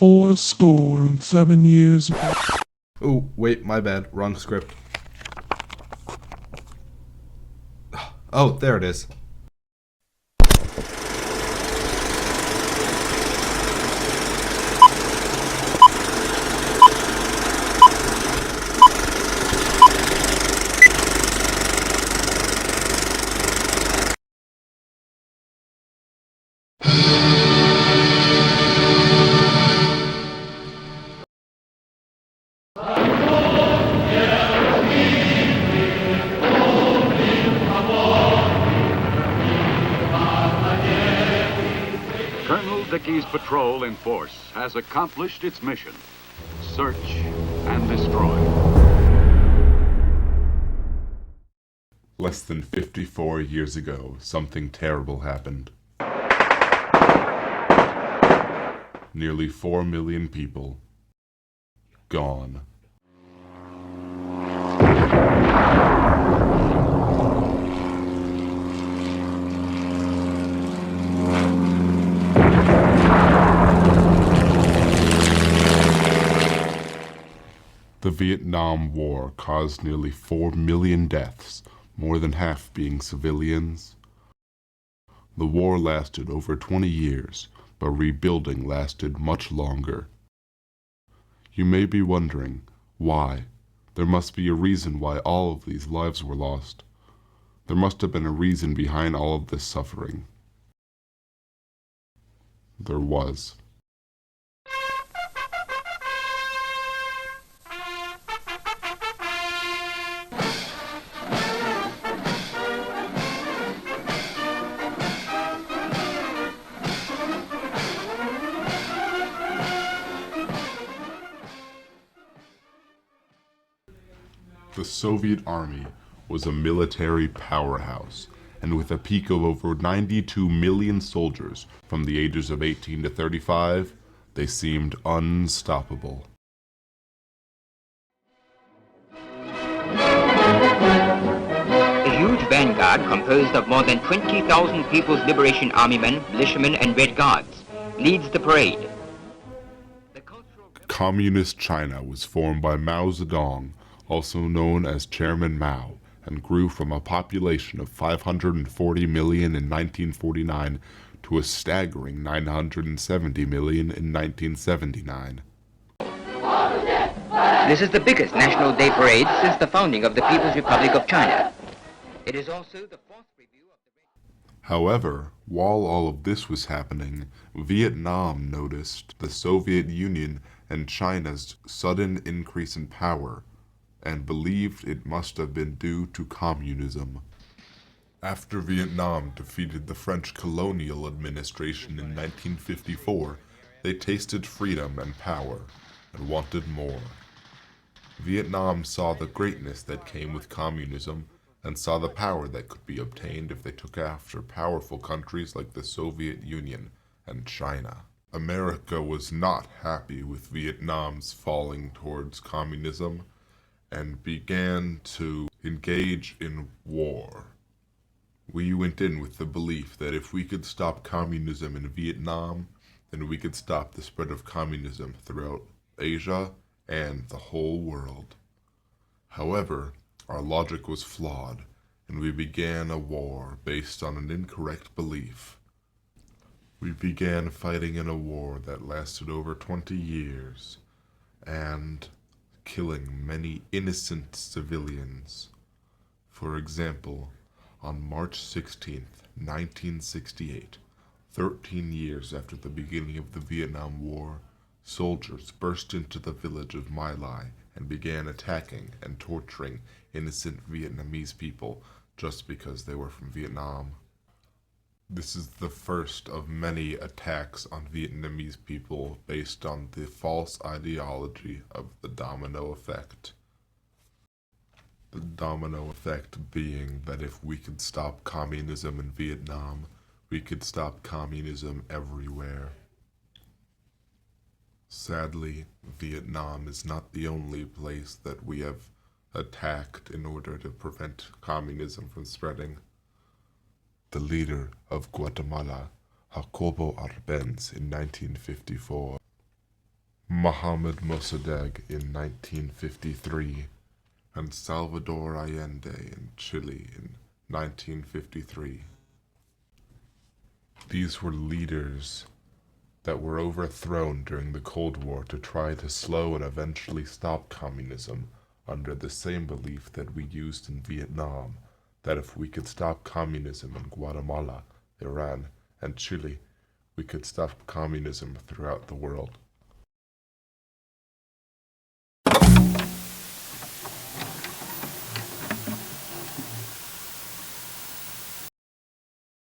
4 score and 7 years. Oh, wait, my bad. Wrong script. Oh, there it is. Colonel Dickey's patrol in force has accomplished its mission. Search and destroy. Less than 54 years ago, something terrible happened. Nearly 4 million people gone. The Vietnam War caused nearly 4 million deaths, more than half being civilians. The war lasted over 20 years, but rebuilding lasted much longer. You may be wondering, why? There must be a reason why all of these lives were lost. There must have been a reason behind all of this suffering. There was. The Soviet Army was a military powerhouse, and with a peak of over 92 million soldiers from the ages of 18 to 35, they seemed unstoppable. A huge vanguard composed of more than 20,000 People's Liberation Army men, militiamen, and Red Guards leads the parade. Communist China was formed by Mao Zedong, also known as Chairman Mao, and grew from a population of 540 million in 1949 to a staggering 970 million in 1979. This is the biggest National Day parade since the founding of the People's Republic of China. It is also the fourth review of the... However, while all of this was happening, Vietnam noticed the Soviet Union and China's sudden increase in power, and believed it must have been due to communism. After Vietnam defeated the French colonial administration in 1954, they tasted freedom and power, and wanted more. Vietnam saw the greatness that came with communism, and saw the power that could be obtained if they took after powerful countries like the Soviet Union and China. America was not happy with Vietnam's falling towards communism, and began to engage in war. We went in with the belief that if we could stop communism in Vietnam, then we could stop the spread of communism throughout Asia and the whole world. However, our logic was flawed, and we began a war based on an incorrect belief. We began fighting in a war that lasted over 20 years, and killing many innocent civilians. For example, on March 16th, 1968, 13 years after the beginning of the Vietnam War, soldiers burst into the village of My Lai and began attacking and torturing innocent Vietnamese people just because they were from Vietnam. This is the first of many attacks on Vietnamese people based on the false ideology of the domino effect. The domino effect being that if we could stop communism in Vietnam, we could stop communism everywhere. Sadly, Vietnam is not the only place that we have attacked in order to prevent communism from spreading. The leader of Guatemala, Jacobo Arbenz, in 1954, Mohammad Mossadegh in 1953, and Salvador Allende in Chile in 1953. These were leaders that were overthrown during the Cold War to try to slow and eventually stop communism, under the same belief that we used in Vietnam, that if we could stop communism in Guatemala, Iran, and Chile, we could stop communism throughout the world.